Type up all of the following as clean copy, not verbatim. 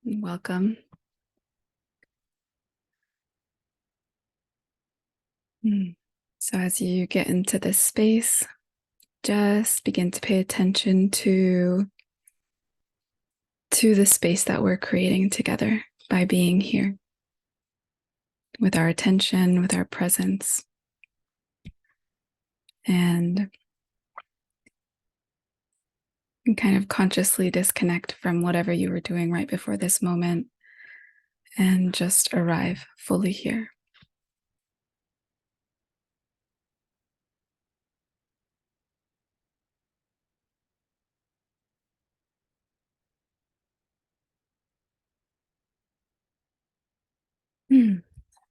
Welcome. So as you get into this space, just begin to pay attention to the space that we're creating together by being here with our attention, with our presence. And kind of consciously disconnect from whatever you were doing right before this moment and just arrive fully here.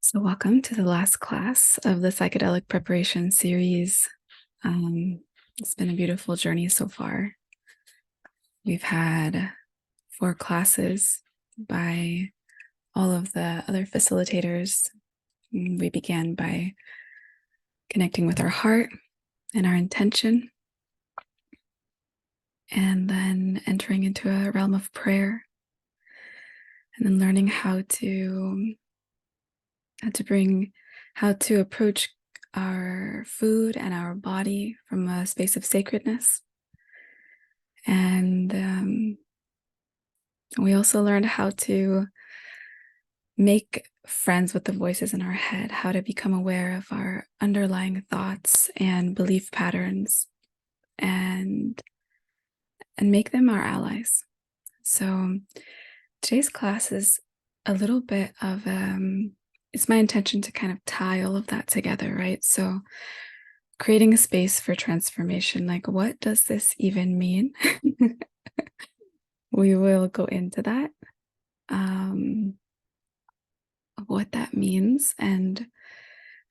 So welcome to the last class of the Psychedelic Preparation Series. It's been a beautiful journey so far. We've had 4 classes by all of the other facilitators. We began by connecting with our heart and our intention, and then entering into a realm of prayer, and then learning how to approach our food and our body from a space of sacredness. And we also learned how to make friends with the voices in our head, how to become aware of our underlying thoughts and belief patterns, and make them our allies. So today's class is a little bit of it's my intention to kind of tie all of that together, right? So creating a space for transformation, like, what does this even mean? We will go into that, what that means, and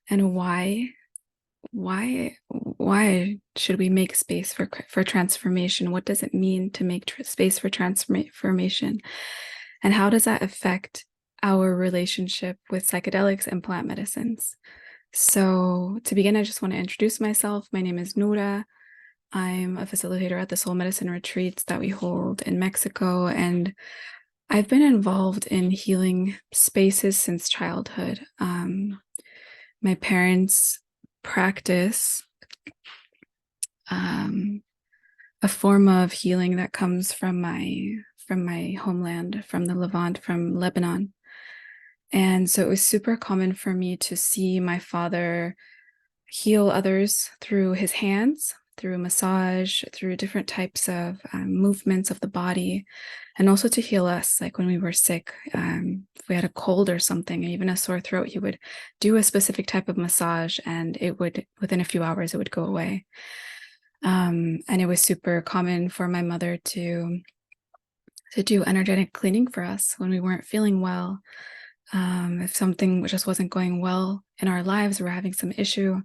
why should we make space for transformation? What does it mean to make space for transformation? And how does that affect our relationship with psychedelics and plant medicines? So to begin, I just want to introduce myself. My name is Nura. I'm a facilitator at the soul medicine retreats that we hold in Mexico, and I've been involved in healing spaces since childhood. My parents practice a form of healing that comes from my homeland, from the Levant, from Lebanon. And so it was super common for me to see my father heal others through his hands, through massage, through different types of movements of the body, and also to heal us, like when we were sick. If we had a cold or something, even a sore throat, he would do a specific type of massage, and it would, within a few hours, it would go away. And it was super common for my mother to do energetic cleaning for us when we weren't feeling well. If something just wasn't going well in our lives, we're having some issue,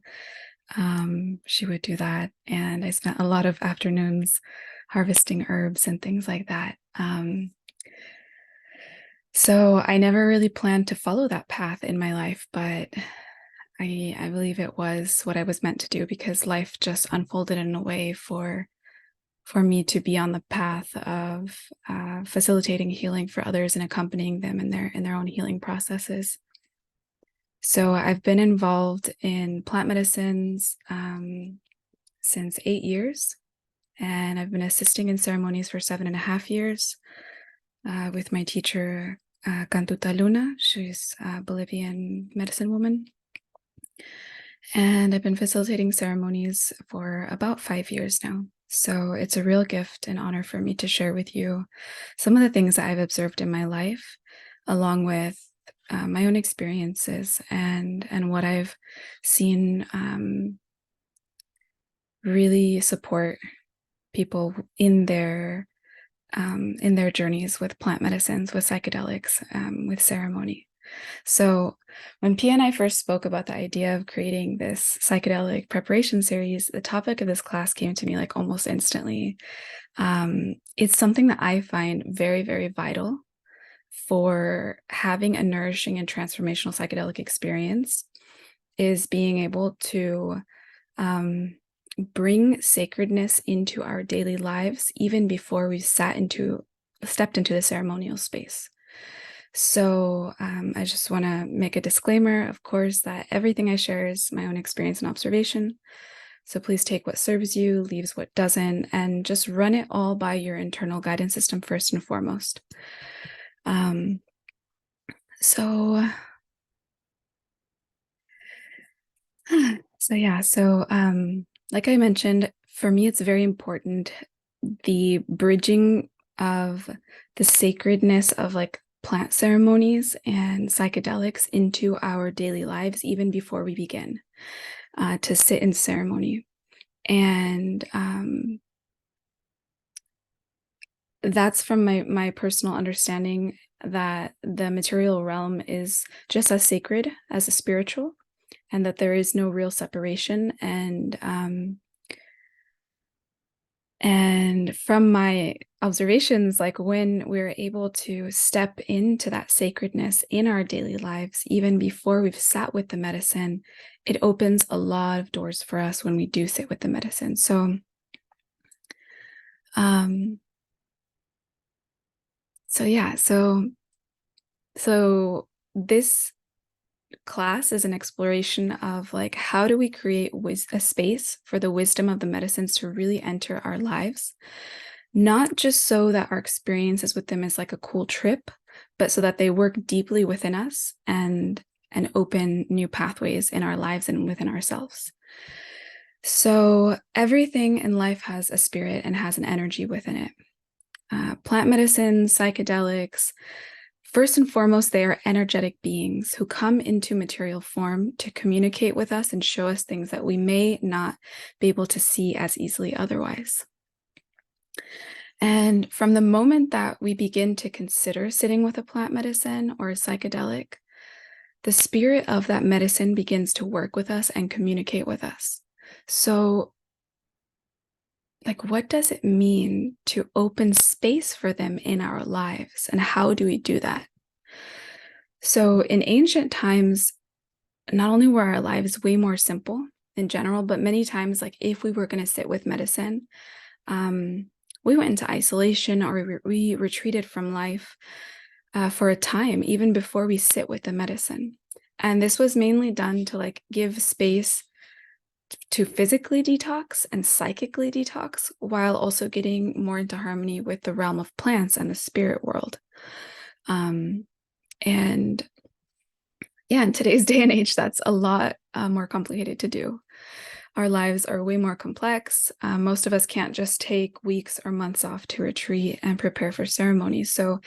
she would do that. And I spent a lot of afternoons harvesting herbs and things like that. So I never really planned to follow that path in my life, but I believe it was what I was meant to do, because life just unfolded in a way for me to be on the path of facilitating healing for others and accompanying them in their own healing processes. So I've been involved in plant medicines since 8 years, and I've been assisting in ceremonies for 7.5 years with my teacher, Cantuta Luna. She's a Bolivian medicine woman. And I've been facilitating ceremonies for about 5 years now. So it's a real gift and honor for me to share with you some of the things that I've observed in my life, along with my own experiences and what I've seen really support people in their journeys with plant medicines, with psychedelics, with ceremony. So when Pia and I first spoke about the idea of creating this psychedelic preparation series, the topic of this class came to me like almost instantly. It's something that I find very, very vital for having a nourishing and transformational psychedelic experience, is being able to bring sacredness into our daily lives, even before we stepped into the ceremonial space. So I just want to make a disclaimer, of course, that everything I share is my own experience and observation. So please take what serves you, leaves what doesn't, and just run it all by your internal guidance system first and foremost. Um, so like I mentioned, for me, it's very important the bridging of the sacredness of like plant ceremonies and psychedelics into our daily lives, even before we begin to sit in ceremony. And that's from my personal understanding that the material realm is just as sacred as the spiritual, and that there is no real separation. And from my observations, like when we're able to step into that sacredness in our daily lives, even before we've sat with the medicine, it opens a lot of doors for us when we do sit with the medicine. So this class is an exploration of like, how do we create a space for the wisdom of the medicines to really enter our lives, not just so that our experiences with them is like a cool trip, but so that they work deeply within us and open new pathways in our lives and within ourselves. So everything in life has a spirit and has an energy within it. Plant medicines, psychedelics, first and foremost, they are energetic beings who come into material form to communicate with us and show us things that we may not be able to see as easily otherwise. And from the moment that we begin to consider sitting with a plant medicine or a psychedelic, the spirit of that medicine begins to work with us and communicate with us. So, like, what does it mean to open space for them in our lives? And how do we do that? So in ancient times, not only were our lives way more simple in general, but many times, like if we were going to sit with medicine, we went into isolation or we retreated from life for a time, even before we sit with the medicine. And this was mainly done to like give space to physically detox and psychically detox, while also getting more into harmony with the realm of plants and the spirit world. And yeah, in today's day and age, that's a lot more complicated to do. Our lives are way more complex. Most of us can't just take weeks or months off to retreat and prepare for ceremonies. So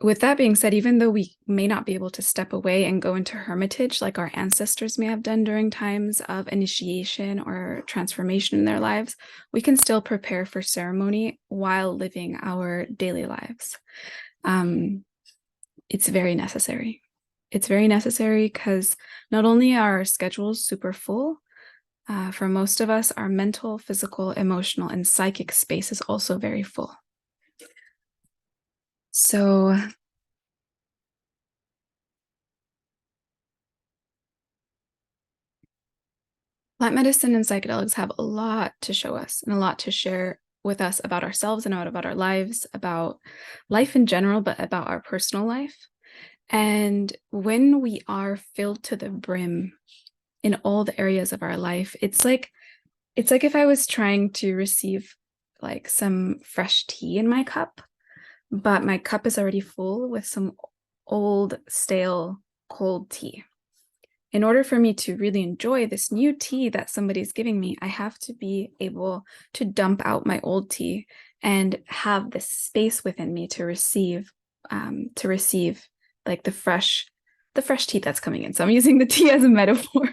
with that being said, even though we may not be able to step away and go into hermitage like our ancestors may have done during times of initiation or transformation in their lives, we can still prepare for ceremony while living our daily lives. It's very necessary. It's very necessary because not only are our schedules super full, for most of us, our mental, physical, emotional, and psychic space is also very full. So plant medicine and psychedelics have a lot to show us and a lot to share with us about ourselves and about our lives, about life in general, but about our personal life. And when we are filled to the brim in all the areas of our life, it's like if I was trying to receive like some fresh tea in my cup, but my cup is already full with some old, stale, cold tea. In order for me to really enjoy this new tea that somebody's giving me, I have to be able to dump out my old tea and have this space within me to receive like the fresh tea that's coming in. So I'm using the tea as a metaphor,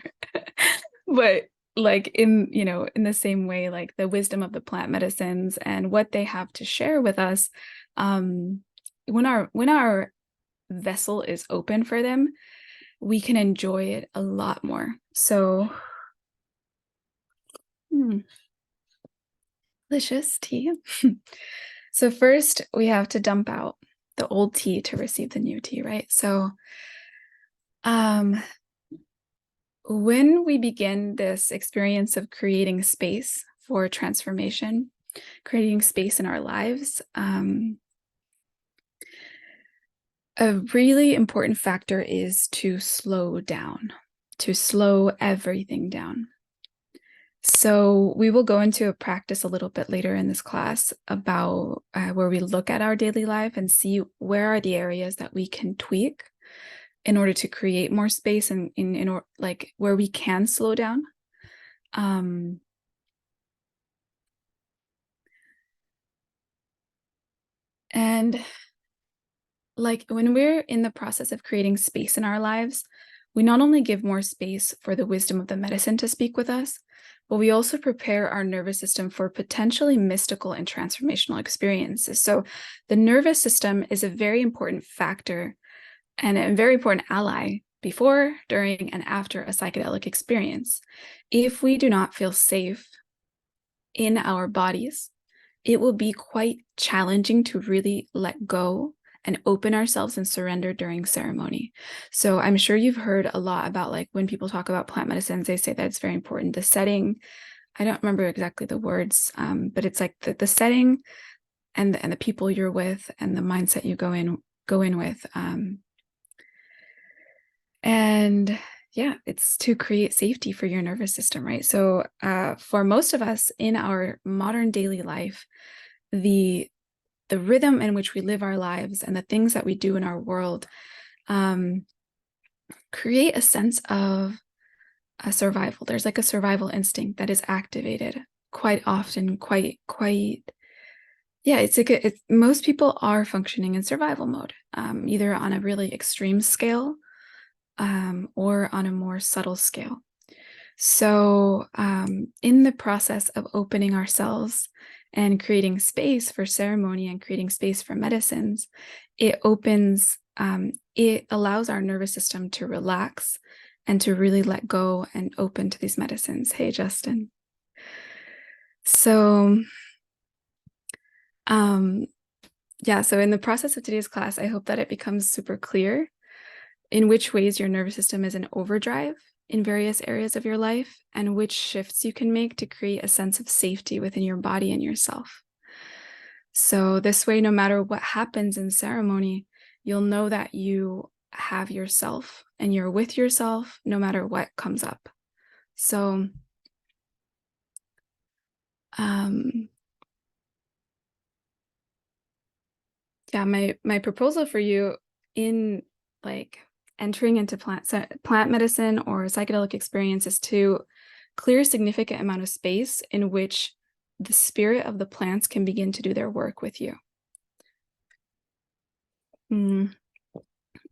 but like in the same way, like the wisdom of the plant medicines and what they have to share with us, when our vessel is open for them, we can enjoy it a lot more. So delicious tea. So first we have to dump out the old tea to receive the new tea, right? So when we begin this experience of creating space for transformation, creating space in our lives, A really important factor is to slow down, to slow everything down. So we will go into a practice a little bit later in this class about where we look at our daily life and see where are the areas that we can tweak in order to create more space and like where we can slow down. And like when we're in the process of creating space in our lives, we not only give more space for the wisdom of the medicine to speak with us, but we also prepare our nervous system for potentially mystical and transformational experiences. So the nervous system is a very important factor and a very important ally before, during, and after a psychedelic experience. If we do not feel safe in our bodies, it will be quite challenging to really let go and open ourselves and surrender during ceremony. So I'm sure you've heard a lot about, like, when people talk about plant medicines, they say that it's very important. The setting, I don't remember exactly the words, but it's like the setting and the people you're with and the mindset you go in with. And yeah, it's to create safety for your nervous system, right? So for most of us in our modern daily life, the rhythm in which we live our lives and the things that we do in our world create a sense of a survival. There's like a survival instinct that is activated quite often, yeah, it's like most people are functioning in survival mode, either on a really extreme scale or on a more subtle scale. So in the process of opening ourselves and creating space for ceremony and creating space for medicines, it allows our nervous system to relax and to really let go and open to these medicines. Hey, Justin. So yeah, so in the process of today's class, I hope that it becomes super clear in which ways your nervous system is in overdrive in various areas of your life, and which shifts you can make to create a sense of safety within your body and yourself. So this way, no matter what happens in ceremony, you'll know that you have yourself and you're with yourself no matter what comes up. So yeah, my proposal for you in like entering into plant medicine or psychedelic experience is to clear a significant amount of space in which the spirit of the plants can begin to do their work with you.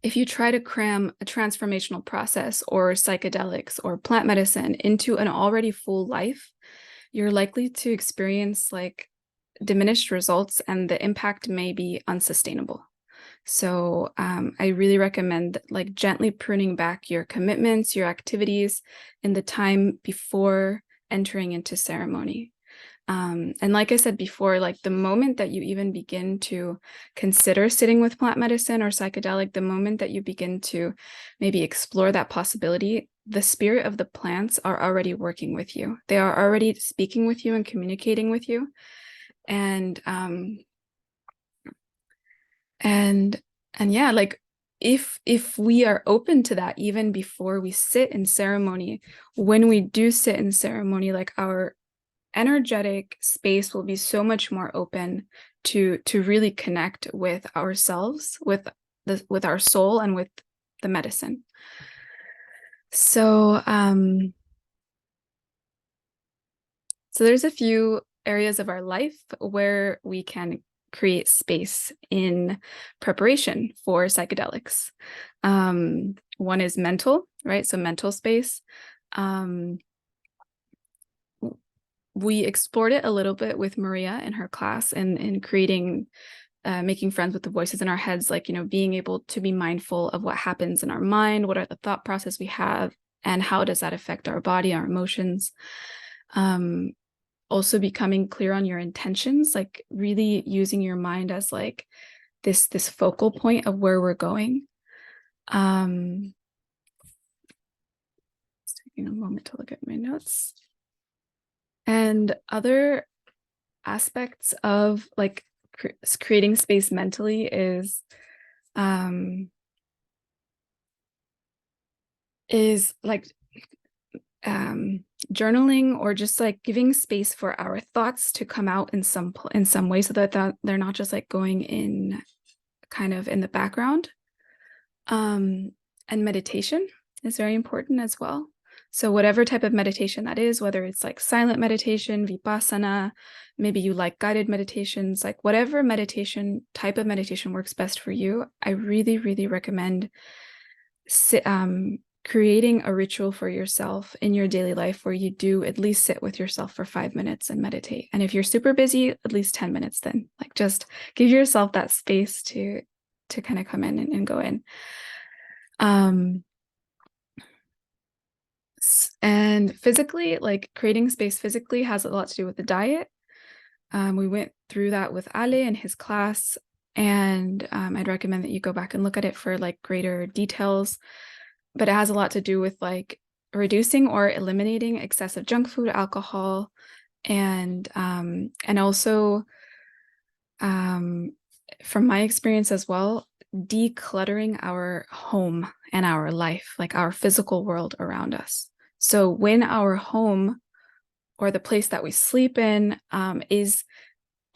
If you try to cram a transformational process or psychedelics or plant medicine into an already full life, you're likely to experience like diminished results, and the impact may be unsustainable. So I really recommend like gently pruning back your commitments, your activities in the time before entering into ceremony. And like I said before, like the moment that you even begin to consider sitting with plant medicine or psychedelic, the moment that you begin to maybe explore that possibility, the spirit of the plants are already working with you. They are already speaking with you and communicating with you. And yeah, like if we are open to that even before we sit in ceremony, when we do sit in ceremony, like our energetic space will be so much more open to really connect with ourselves, with our soul, and with the medicine. So so there's a few areas of our life where we can create space in preparation for psychedelics. One is mental, right? So mental space. We explored it a little bit with Maria in her class and in creating, making friends with the voices in our heads, like, you know, being able to be mindful of what happens in our mind, what are the thought process we have, and how does that affect our body, our emotions. Also becoming clear on your intentions, like really using your mind as like this focal point of where we're going. Just taking a moment to look at my notes. And other aspects of like creating space mentally is is like journaling, or just like giving space for our thoughts to come out in some way, so that they're not just like going in kind of in the background. And meditation is very important as well. So whatever type of meditation that is, whether it's like silent meditation, vipassana, maybe you like guided meditations, like whatever meditation type of meditation works best for you, I really, really recommend creating a ritual for yourself in your daily life where you do at least sit with yourself for 5 minutes and meditate. And if you're super busy, at least 10 minutes then. Like just give yourself that space to kind of come in and go in. And physically, like creating space physically has a lot to do with the diet. We went through that with Ale in his class, and I'd recommend that you go back and look at it for like greater details. But it has a lot to do with like reducing or eliminating excessive junk food, alcohol, and also from my experience as well, decluttering our home and our life, like our physical world around us. So when our home or the place that we sleep in is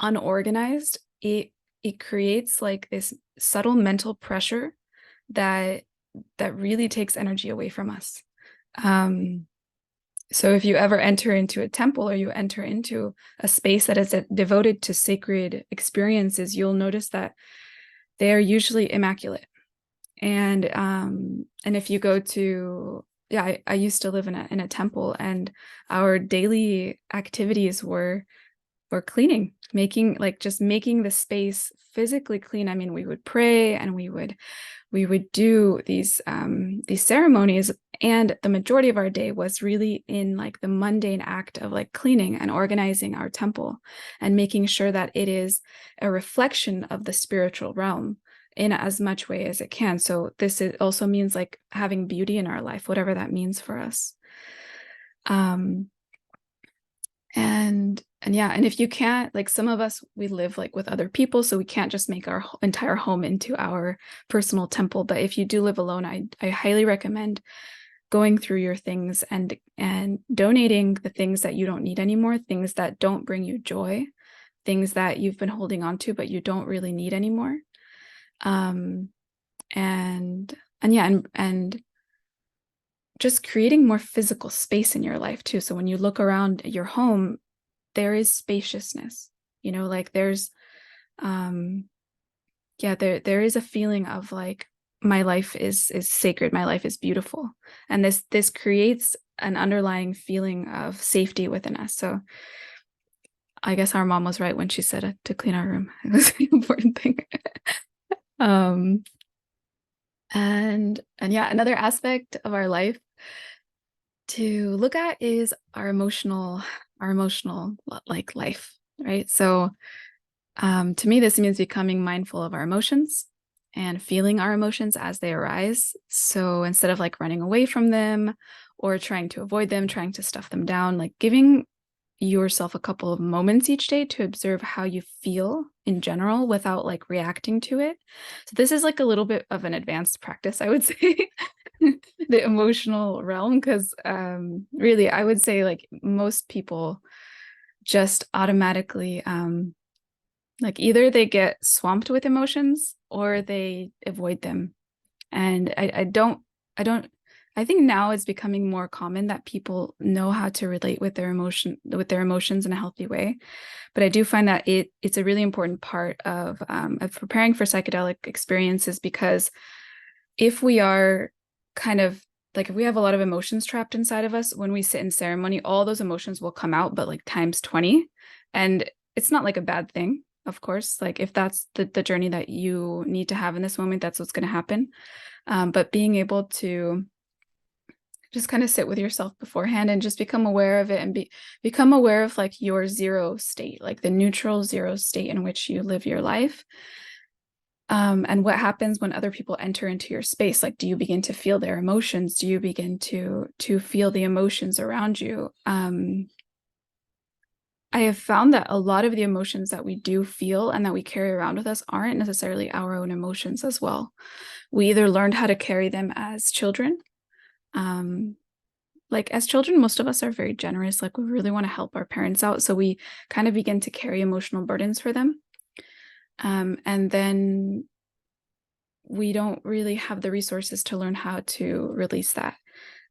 unorganized, it creates like this subtle mental pressure that really takes energy away from us. So if you ever enter into a temple, or you enter into a space that is devoted to sacred experiences, you'll notice that they are usually immaculate. And if you go to, I used to live in a temple, and our daily activities were cleaning, making the space physically clean. I mean, we would pray, and we would do these ceremonies, and the majority of our day was really in like the mundane act of like cleaning and organizing our temple and making sure that it is a reflection of the spiritual realm in as much way as it can. So this also means like having beauty in our life, whatever that means for us. And if you can't, like some of us, we live like with other people, so we can't just make our entire home into our personal temple. But if you do live alone, I highly recommend going through your things and donating the things that you don't need anymore, things that don't bring you joy, things that you've been holding on to but you don't really need anymore. And just creating more physical space in your life too. So when you look around your home, there is spaciousness, like there's there is a feeling of like, my life is sacred, my life is beautiful, and this creates an underlying feeling of safety within us. So I guess our mom was right when she said to clean our room. It was an important thing. And another aspect of our life to look at is our emotional like life, right? So to me, this means becoming mindful of our emotions and feeling our emotions as they arise. So instead of like running away from them or trying to avoid them, trying to stuff them down, like giving yourself a couple of moments each day to observe how you feel in general without like reacting to it. So this is like a little bit of an advanced practice, I would say, the emotional realm, because really, I would say like most people just automatically like either they get swamped with emotions or they avoid them. And I think now it's becoming more common that people know how to relate with their emotions in a healthy way. But I do find that it's a really important part of preparing for psychedelic experiences, because if we are kind of like, if we have a lot of emotions trapped inside of us, when we sit in ceremony, all those emotions will come out, but like times 20. And it's not like a bad thing, of course. Like if that's the journey that you need to have in this moment, that's what's going to happen. But being able to just kind of sit with yourself beforehand and just become aware of it, and become aware of like your zero state, like the neutral zero state in which you live your life. And what happens when other people enter into your space? Like, do you begin to feel their emotions? Do you begin to feel the emotions around you? I have found that a lot of the emotions that we do feel and that we carry around with us aren't necessarily our own emotions as well. We either learned how to carry them as children. Like as children, most of us are very generous. Like we really want to help our parents out. So we kind of begin to carry emotional burdens for them. And then we don't really have the resources to learn how to release that.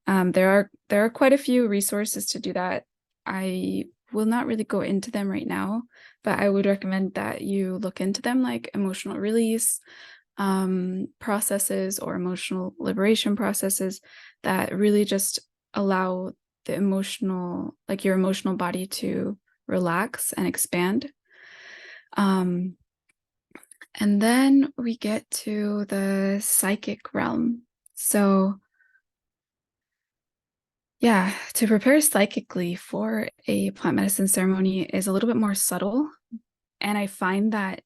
There are quite a few resources to do that. I will not really go into them right now, but I would recommend that you look into them, like emotional release processes or emotional liberation processes that really just allow the emotional, like your emotional body to relax and expand. And then we get to the psychic realm. So yeah, to prepare psychically for a plant medicine ceremony is a little bit more subtle. And I find that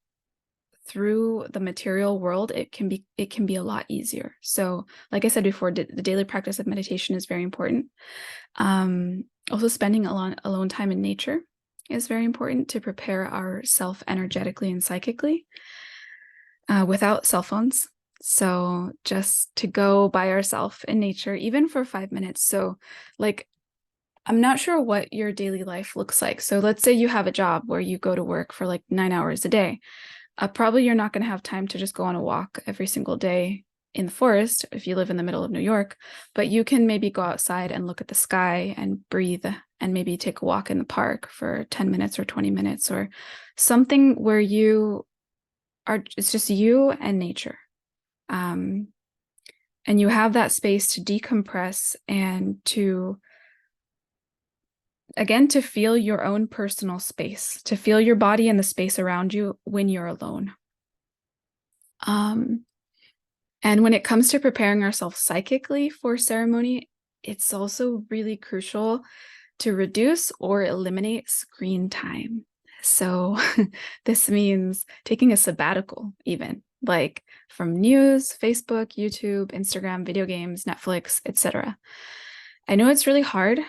through the material world, it can be a lot easier. So like I said before, the daily practice of meditation is very important. Also spending alone time in nature is very important to prepare ourself energetically and psychically without cell phones. So just to go by ourselves in nature, even for 5 minutes. So like, I'm not sure what your daily life looks like. So let's say you have a job where you go to work for like 9 hours a day. Probably you're not going to have time to just go on a walk every single day in the forest if you live in the middle of New York, but you can maybe go outside and look at the sky and breathe and maybe take a walk in the park for 10 minutes or 20 minutes or something where it's just you and nature. And you have that space to decompress and to, again, to feel your own personal space, to feel your body and the space around you when you're alone. And when it comes to preparing ourselves psychically for ceremony, it's also really crucial to reduce or eliminate screen time. So this means taking a sabbatical, even like from news, Facebook, YouTube, Instagram, video games, Netflix, etc. I know it's really hard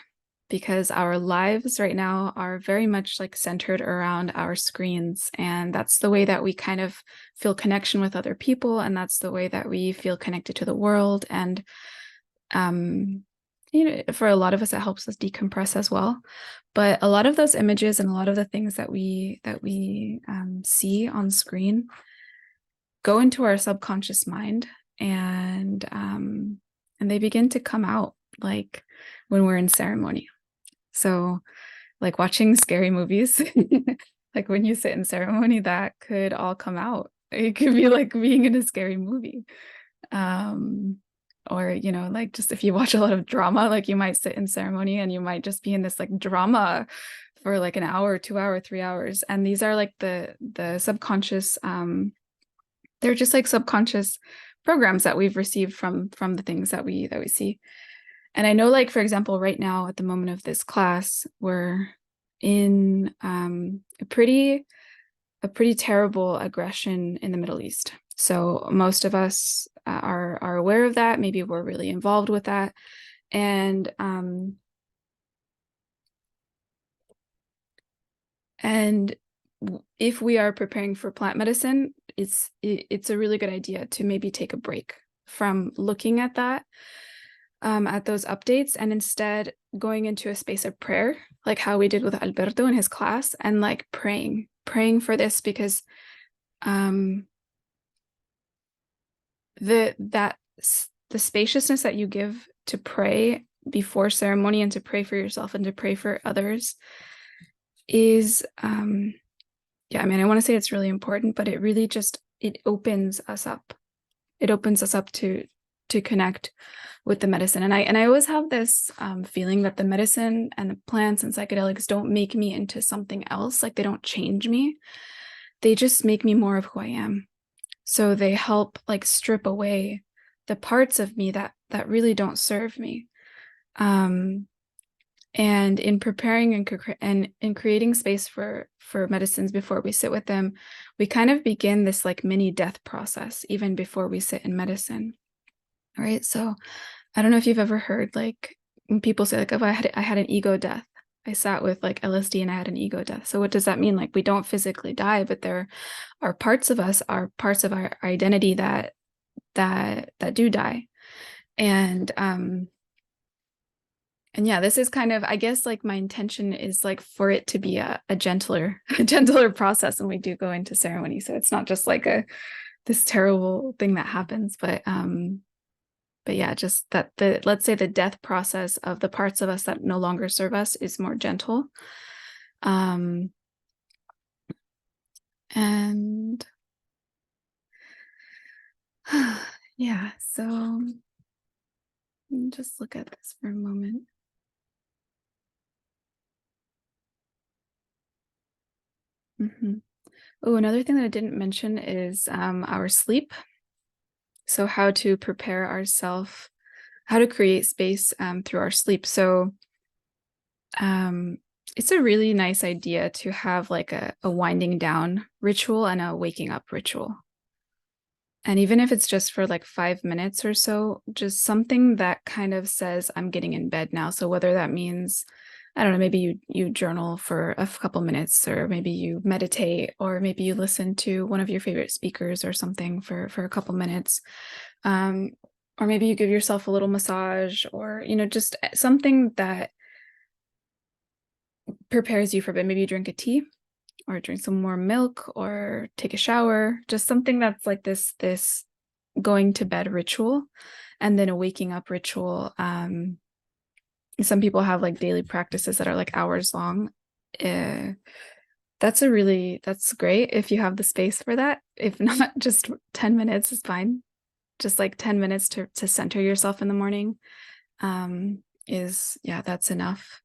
because our lives right now are very much like centered around our screens. And that's the way that we kind of feel connection with other people. And that's the way that we feel connected to the world. And, for a lot of us, it helps us decompress as well. But a lot of those images and a lot of the things that we see on screen go into our subconscious mind and they begin to come out like when we're in ceremony. So like watching scary movies, like when you sit in ceremony, that could all come out. It could be like being in a scary movie. Or, like just if you watch a lot of drama, like you might sit in ceremony and you might just be in this like drama for like an hour, 2 hour, 3 hours. And these are like the subconscious, they're just like subconscious programs that we've received from the things that we see. And I know, like, for example, right now at the moment of this class, we're in a pretty terrible aggression in the Middle East. So most of us are aware of that. Maybe we're really involved with that. And if we are preparing for plant medicine, it's a really good idea to maybe take a break from looking at that. At those updates and instead going into a space of prayer, like how we did with Alberto in his class, and like praying for this because the spaciousness that you give to pray before ceremony and to pray for yourself and to pray for others is yeah, I mean, I want to say it's really important, but it really just it opens us up to connect with the medicine. And I always have this feeling that the medicine and the plants and psychedelics don't make me into something else. Like they don't change me. They just make me more of who I am. So they help like strip away the parts of me that really don't serve me. And in preparing and in creating space for medicines before we sit with them, we kind of begin this like mini death process even before we sit in medicine. All right. So I don't know if you've ever heard like when people say like, oh, I had an ego death. I sat with like LSD and I had an ego death. So what does that mean? Like we don't physically die, but there are parts of us, are parts of our identity that do die. And yeah, this is kind of, I guess, like my intention is like for it to be a gentler, gentler process when we do go into ceremony. So it's not just like this terrible thing that happens, but yeah, just that let's say the death process of the parts of us that no longer serve us is more gentle. And yeah, so just look at this for a moment. Oh, another thing that I didn't mention is our sleep. So how to prepare ourselves, how to create space through our sleep. So it's a really nice idea to have like a winding down ritual and a waking up ritual. And even if it's just for like 5 minutes or so, just something that kind of says, I'm getting in bed now. So whether that means, I don't know, maybe you journal for a couple minutes, or maybe you meditate, or maybe you listen to one of your favorite speakers or something for a couple minutes. Or maybe you give yourself a little massage, or, just something that prepares you for bed. Maybe you drink a tea or drink some more milk or take a shower, just something that's like this going to bed ritual, and then a waking up ritual. Some people have like daily practices that are like hours long. That's great if you have the space for that. If not, just 10 minutes is fine. Just like 10 minutes to center yourself in the morning that's enough.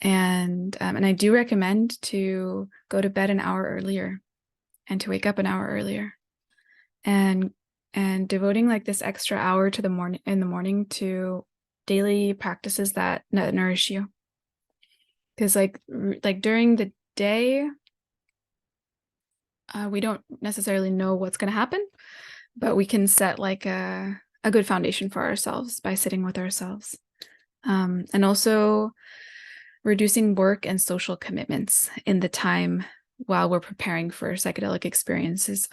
And I do recommend to go to bed an hour earlier and to wake up an hour earlier, and devoting like this extra hour to in the morning to daily practices that nourish you. Because like during the day, we don't necessarily know what's going to happen, but we can set like a good foundation for ourselves by sitting with ourselves. And also reducing work and social commitments in the time while we're preparing for psychedelic experiences.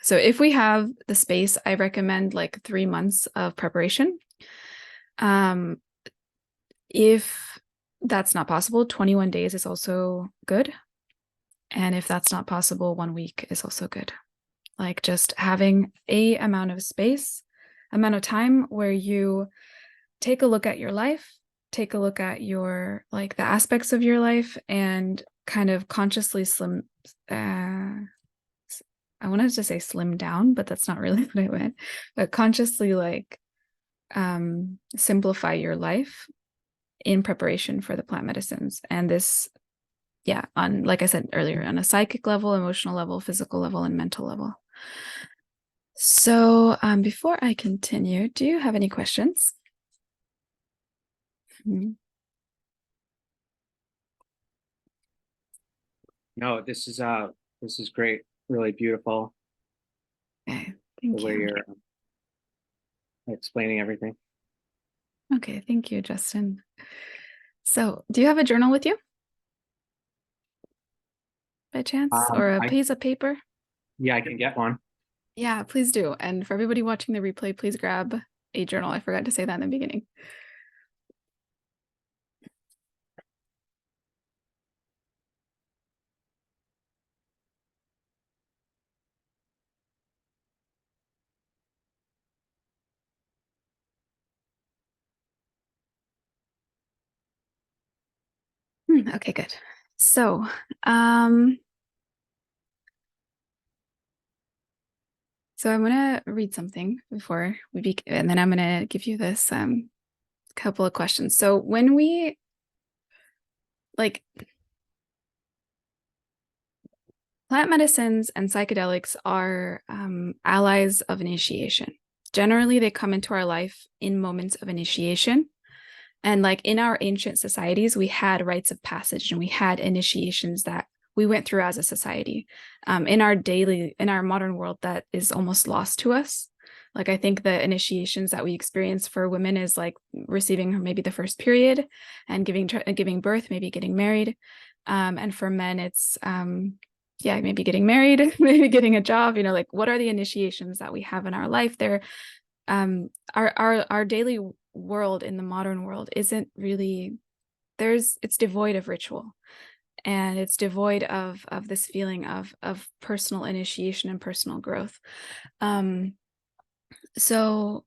So if we have the space, I recommend like 3 months of preparation. If that's not possible, 21 days is also good. And if that's not possible, 1 week is also good. Like just having a amount of space, amount of time where you take a look at your life, take a look at your, like the aspects of your life, and kind of consciously I wanted to say slim down, but that's not really what I meant, but consciously like simplify your life in preparation for the plant medicines. And this, on, like I said earlier, on a psychic level, emotional level, physical level, and mental level. So before I continue, do you have any questions? No, this is great. Really beautiful. Okay, thank the way you. you're explaining everything. Okay, thank you, Justin. So, do you have a journal with you by chance, or a piece of paper? Yeah, I can get one. Yeah, please do. And for everybody watching the replay, please grab a journal. I forgot to say that in the beginning. Okay, good. So, I'm gonna read something before we begin, and then I'm gonna give you this couple of questions. So when we like plant medicines and psychedelics are allies of initiation. Generally, they come into our life in moments of initiation. And like in our ancient societies, we had rites of passage and we had initiations that we went through as a society. In our modern world, that is almost lost to us. Like, I think the initiations that we experience for women is like receiving maybe the first period and giving birth, maybe getting married. And for men, it's yeah, maybe getting married, maybe getting a job. Like, what are the initiations that we have in our life? Our daily world in the modern world isn't really it's devoid of ritual, and it's devoid of this feeling of personal initiation and personal growth. Um, so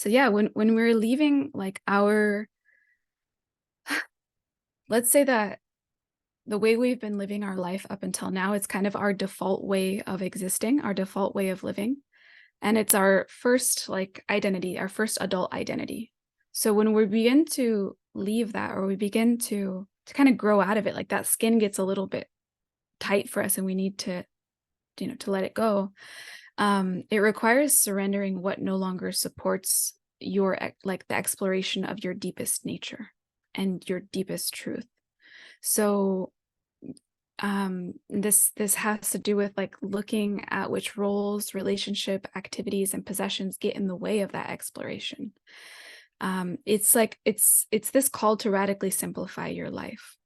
yeah, when we're leaving like let's say that the way we've been living our life up until now, it's kind of our default way of existing, our default way of living. And it's our first like identity, our first adult identity. So when we begin to leave that, or we begin to kind of grow out of it, like that skin gets a little bit tight for us and we need to, to let it go. It requires surrendering what no longer supports your like the exploration of your deepest nature and your deepest truth. So this has to do with like looking at which roles, relationship, activities, and possessions get in the way of that exploration. It's like it's this call to radically simplify your life,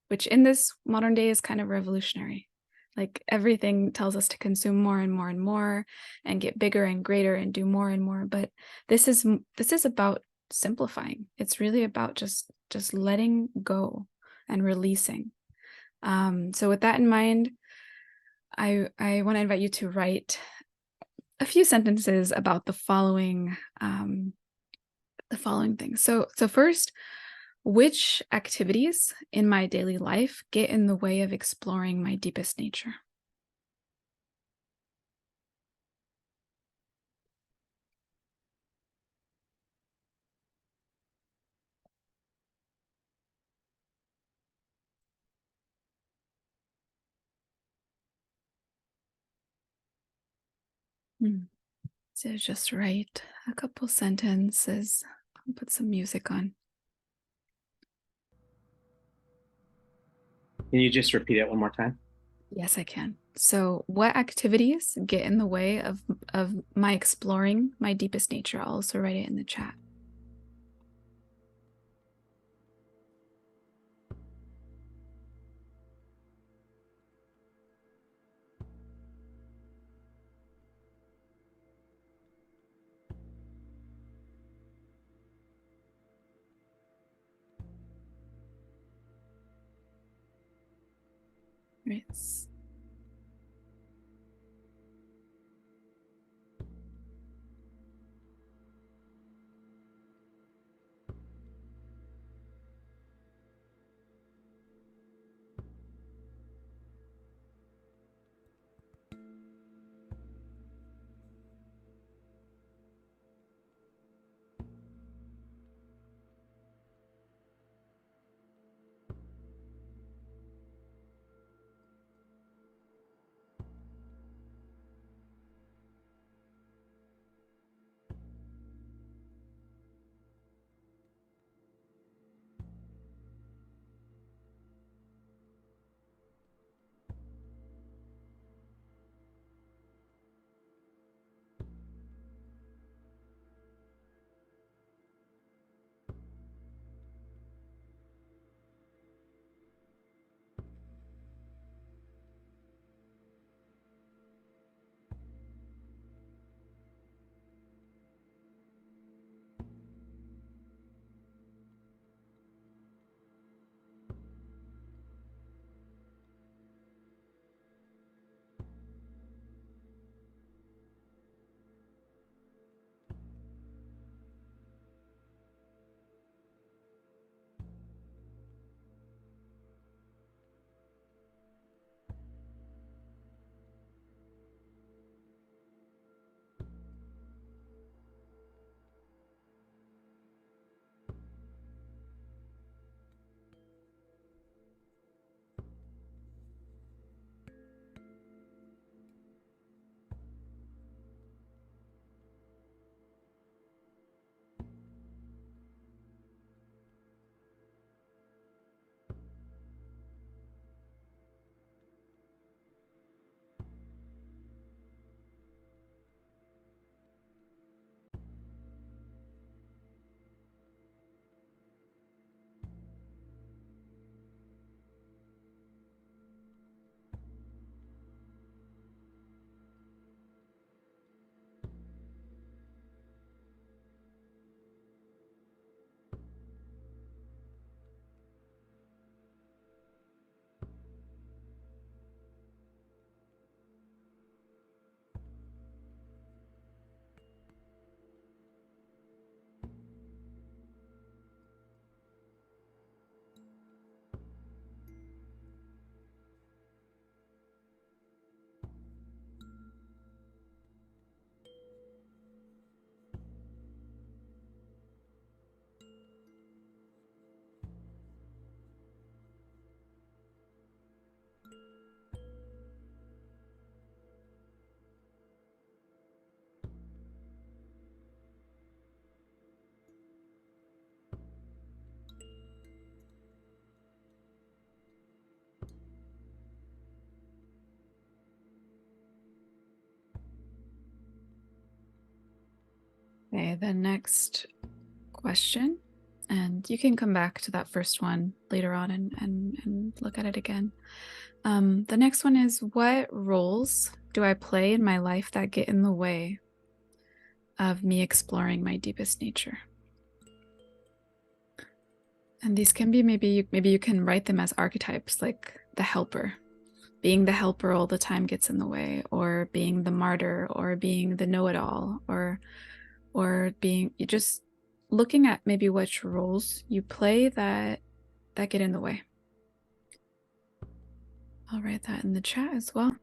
which in this modern day is kind of revolutionary. Like, everything tells us to consume more and more and more and get bigger and greater and do more and more, but this is about simplifying. It's really about just letting go and releasing. So with that in mind, I want to invite you to write a few sentences about the following things. So first, which activities in my daily life get in the way of exploring my deepest nature? So just write a couple sentences. I'll put some music on. Can you just repeat it one more time? Yes, I can. So, what activities get in the way of my exploring my deepest nature? I'll also write it in the chat. Right. Okay, the next question, and you can come back to that first one later on and look at it again. The next one is, what roles do I play in my life that get in the way of me exploring my deepest nature? And these can be, maybe you can write them as archetypes, like the helper. Being the helper all the time gets in the way, or being the martyr, or being the know-it-all, or being, you just looking at maybe which roles you play that get in the way. I'll write that in the chat as well.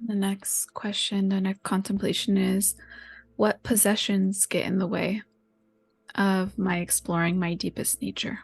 The next question, the next contemplation is, what possessions get in the way of my exploring my deepest nature?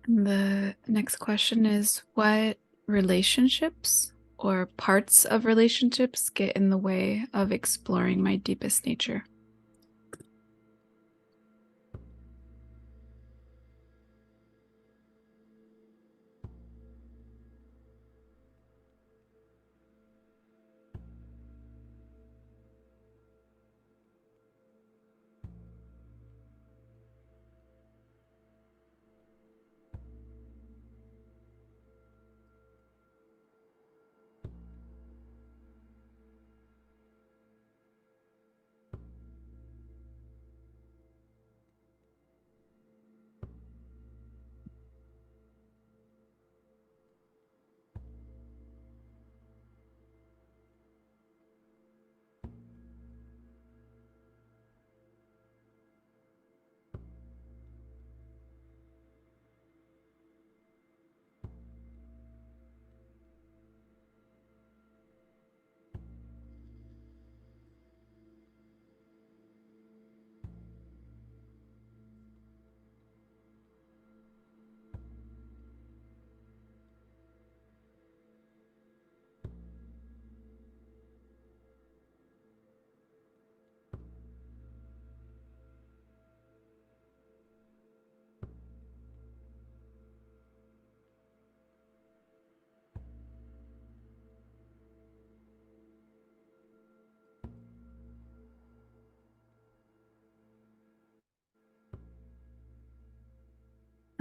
And the next question is, what relationships or parts of relationships get in the way of exploring my deepest nature?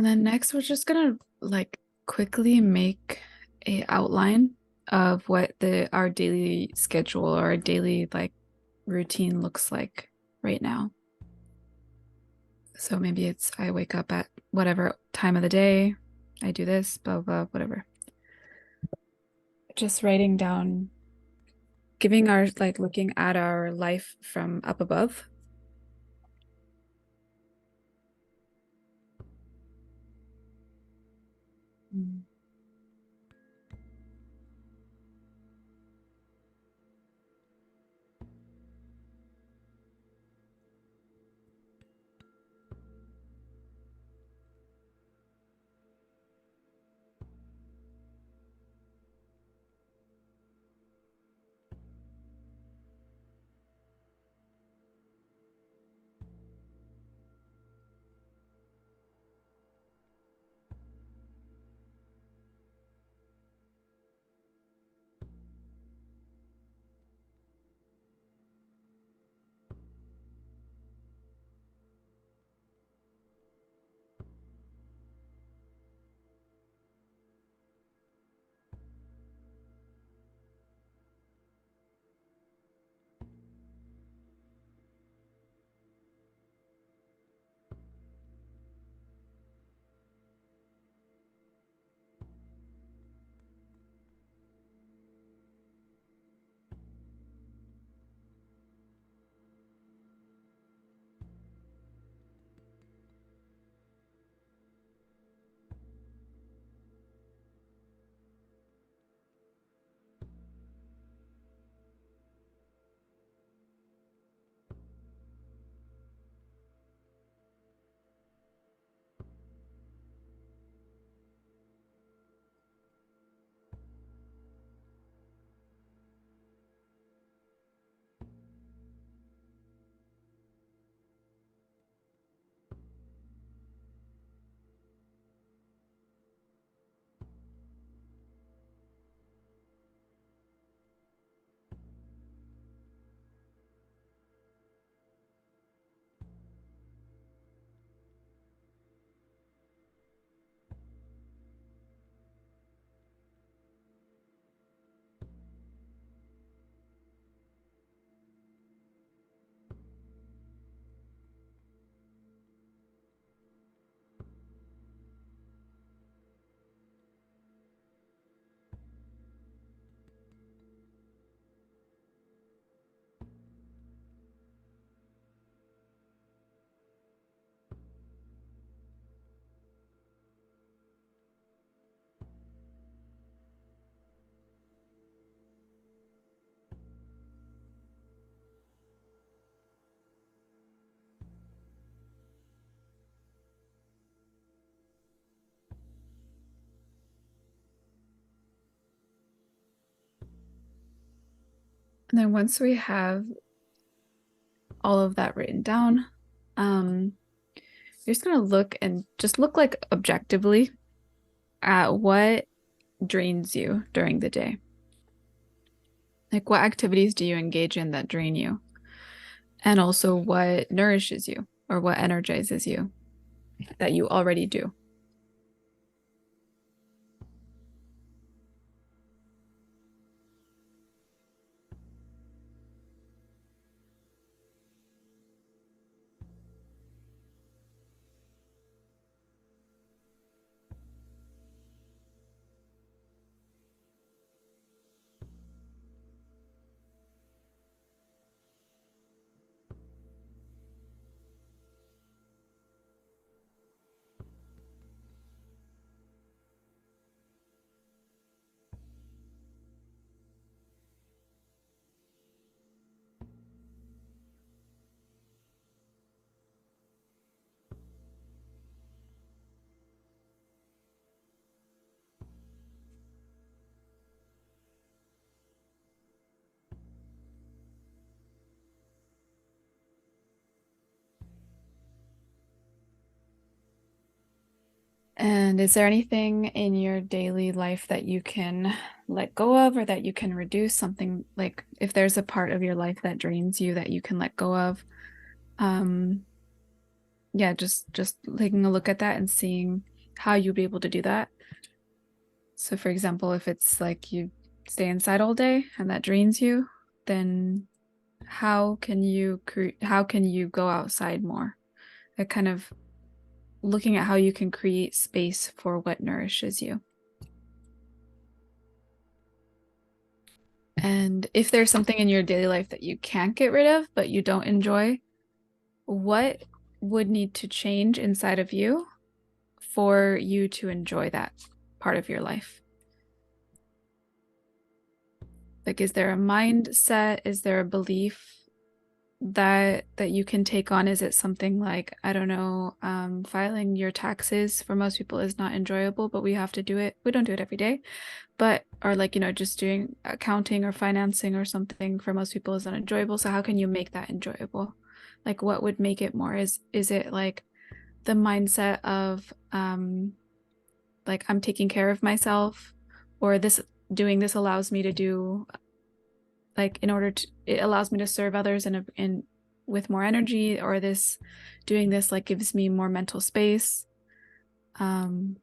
And then next, we're just gonna like quickly make a outline of what the our daily schedule or our daily like routine looks like right now. So maybe it's I wake up at whatever time of the day, I do this, blah, blah, whatever. Just writing down, giving our like looking at our life from up above. Mm. And then once we have all of that written down, you're just gonna look and just look like objectively at what drains you during the day. Like what activities do you engage in that drain you? And also what nourishes you or what energizes you that you already do. And is there anything in your daily life that you can let go of or that you can reduce? Something like if there's a part of your life that drains you that you can let go of? Um, yeah, just taking a look at that and seeing how you'll be able to do that. So for example, if it's like you stay inside all day and that drains you, then how can you go outside more? That kind of looking at how you can create space for what nourishes you. And if there's something in your daily life that you can't get rid of, but you don't enjoy, what would need to change inside of you for you to enjoy that part of your life? Like, is there a mindset? Is there a belief that you can take on? Is it something like, I don't know, filing your taxes for most people is not enjoyable, but we have to do it. We don't do it every day, but or like, just doing accounting or financing or something for most people is unenjoyable. So how can you make that enjoyable? Like what would make it more? Is it like the mindset of like I'm taking care of myself, or this doing this allows me to do like in order to it allows me to serve others in with more energy, or this doing this like gives me more mental space. um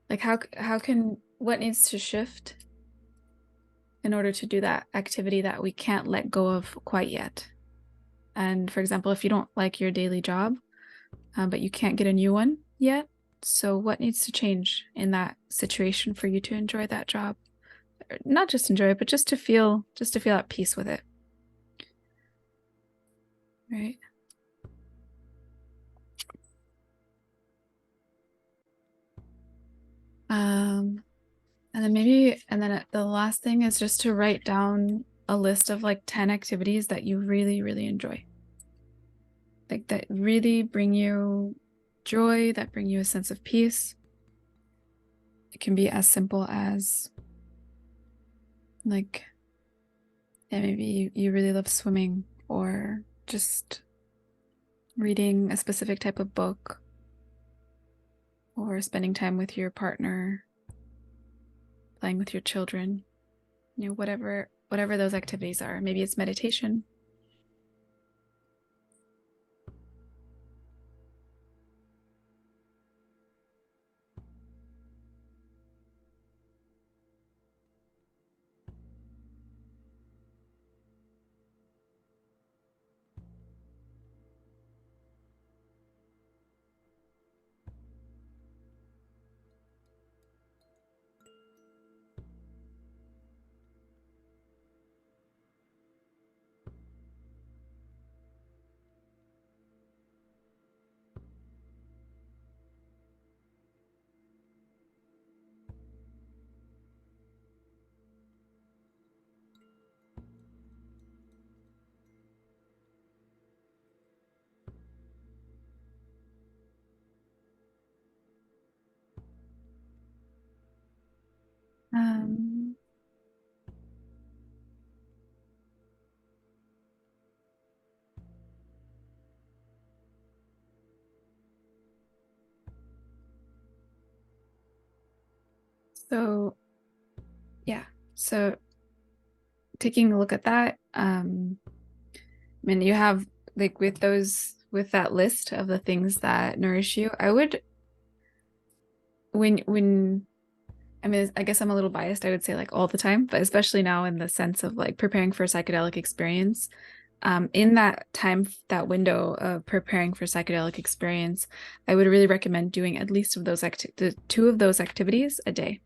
like how can what needs to shift in order to do that activity that we can't let go of quite yet? And for example, if you don't like your daily job, but you can't get a new one yet, so what needs to change in that situation for you to enjoy that job? Or not just enjoy it, but just to feel at peace with it, right? um and then the last thing is just to write down a list of like 10 activities that you really, really enjoy. Like that really bring you joy, that bring you a sense of peace. It can be as simple as like, yeah, maybe you really love swimming, or just reading a specific type of book, or spending time with your partner, playing with your children, whatever those activities are. Maybe it's meditation. um So yeah, so taking a look at that, I mean, you have like with that list of the things that nourish you, I would when I mean, I guess I'm a little biased. I would say like all the time, but especially now in the sense of like preparing for a psychedelic experience. In that time, that window of preparing for psychedelic experience, I would really recommend doing at least of the two of those activities a day.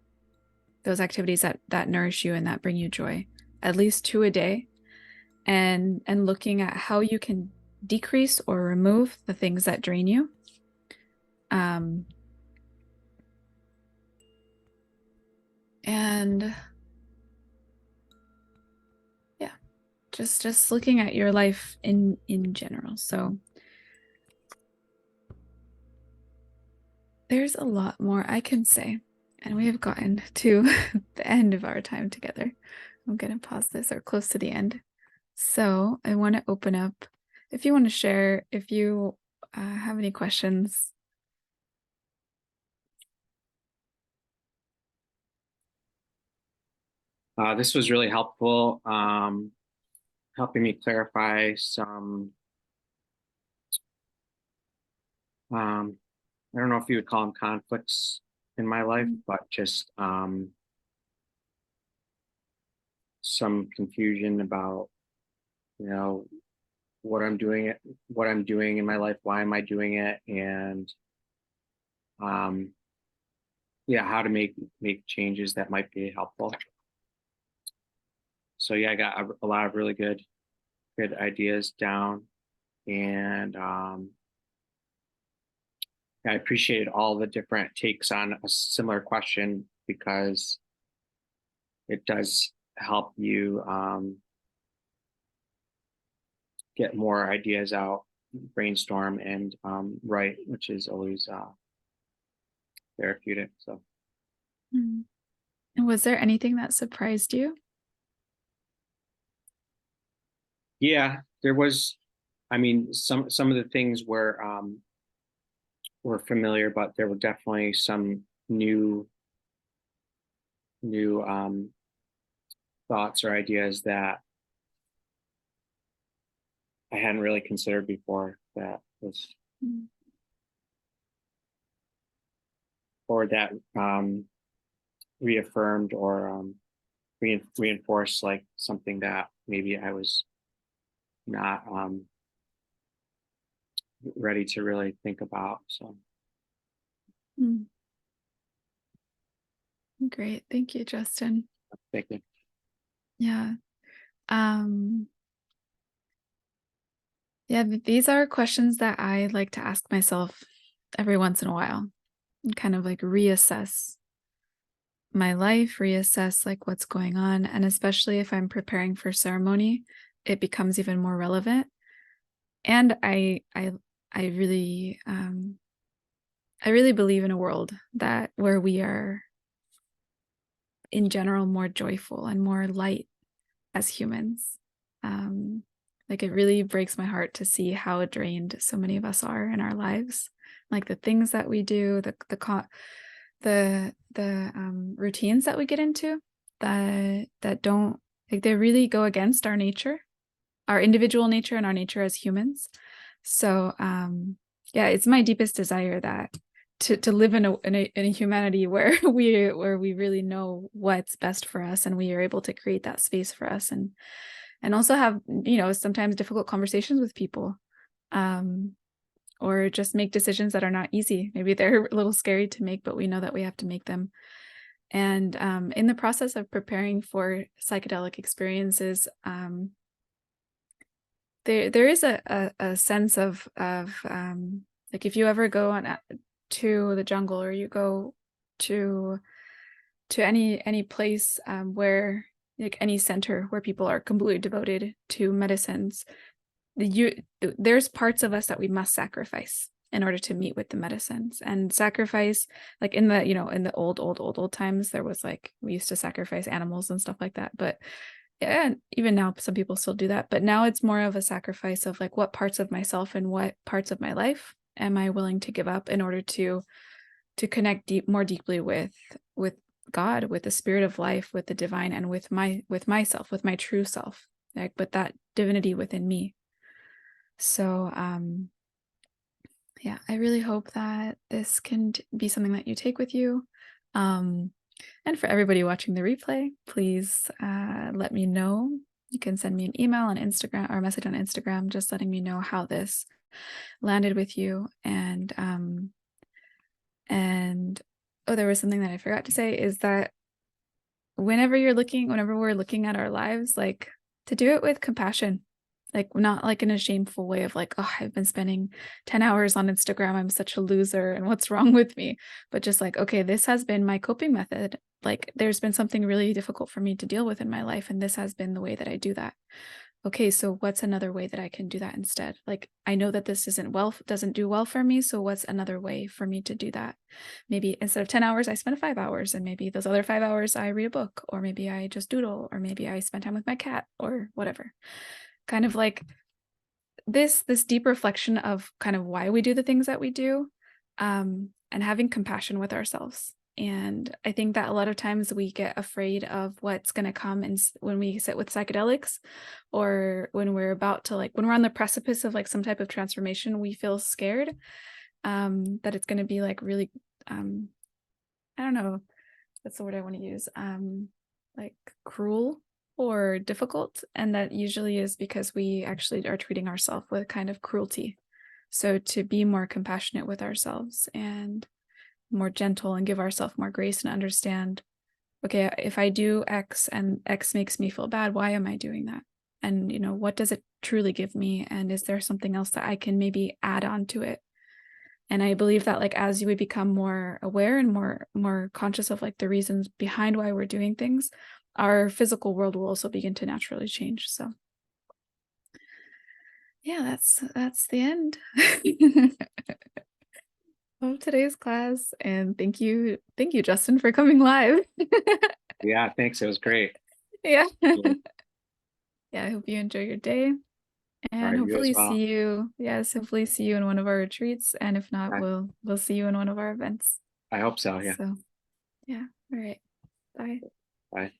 Those activities that nourish you and that bring you joy, at least two a day, and looking at how you can decrease or remove the things that drain you. Um, and yeah, just looking at your life in general. So there's a lot more I can say, and we have gotten to the end of our time together. I'm going to pause this or close to the end. So I want to open up if you want to share, if you have any questions. This was really helpful, helping me clarify some, I don't know if you would call them conflicts in my life, but just some confusion about, you know, what I'm doing in my life, why am I doing it, and um, yeah, how to make changes that might be helpful. So yeah, I got a lot of really good ideas down, and I appreciate all the different takes on a similar question because it does help you get more ideas out, brainstorm, and write, which is always therapeutic. So Mm. And was there anything that surprised you? yeah, there was. I mean, some of the things were familiar, but there were definitely some new thoughts or ideas that I hadn't really considered before. That was Mm. or that reaffirmed or reinforced like something that maybe I was not ready to really think about. So Mm. Great. Thank you, Justin. thank you. Yeah. Um, yeah, these are questions that I like to ask myself every once in a while and kind of like reassess my life, reassess like what's going on. And especially if I'm preparing for ceremony, it becomes even more relevant. And I really believe in a world that where we are in general more joyful and more light as humans. Um, like it really breaks my heart to see how drained so many of us are in our lives. Like the things that we do, the routines that we get into that don't like they really go against our nature, our individual nature and our nature as humans. So yeah, it's my deepest desire that to live in a humanity where we really know what's best for us and we are able to create that space for us and also have, you know, sometimes difficult conversations with people. Um, or just make decisions that are not easy. Maybe they're a little scary to make, but we know that we have to make them. And in the process of preparing for psychedelic experiences, there is a sense of like if you ever go on to the jungle or you go to any place where like any center where people are completely devoted to medicines, there's parts of us that we must sacrifice in order to meet with the medicines and sacrifice like in the, you know, in the old times there was like we used to sacrifice animals and stuff like that, but yeah, and even now some people still do that, but now it's more of a sacrifice of like what parts of myself and what parts of my life am I willing to give up in order to connect more deeply with God, with the spirit of life, with the divine, and with myself, with my true self, like with that divinity within me. So yeah, I really hope that this can be something that you take with you. And for everybody watching the replay, please let me know. You can send me an email on Instagram or a message on Instagram, just letting me know how this landed with you. And oh, there was something that I forgot to say, is that whenever we're looking at our lives, like, to do it with compassion, like not like in a shameful way of like, oh, I've been spending 10 hours on Instagram, I'm such a loser and what's wrong with me, but just like, okay, this has been my coping method. Like, there's been something really difficult for me to deal with in my life, and this has been the way that I do that. Okay, so what's another way that I can do that instead? Like, I know that this doesn't do well for me, so what's another way for me to do that? Maybe instead of 10 hours, I spend 5 hours, and maybe those other 5 hours I read a book, or maybe I just doodle, or maybe I spend time with my cat, or whatever. Kind of like this deep reflection of kind of why we do the things that we do, and having compassion with ourselves. And I think that a lot of times we get afraid of what's going to come, and when we sit with psychedelics, or when we're about to, like, when we're on the precipice of like some type of transformation, we feel scared that it's going to be like really I don't know, that's the word I want to use, like cruel or difficult. And that usually is because we actually are treating ourselves with kind of cruelty. So to be more compassionate with ourselves and more gentle and give ourselves more grace and understand, okay, if I do X and X makes me feel bad, why am I doing that? And, what does it truly give me? And is there something else that I can maybe add on to it? And I believe that, like, as we become more aware and more conscious of like the reasons behind why we're doing things, our physical world will also begin to naturally change. So yeah, that's the end of today's class. And thank you, Justin, for coming live. Yeah, thanks. It was great. Yeah. Yeah. Yeah, I hope you enjoy your day. All And right, you as well. hopefully see you in one of our retreats. And if not, I, we'll see you in one of our events. I hope so. Yeah. So yeah. All right. Bye. Bye.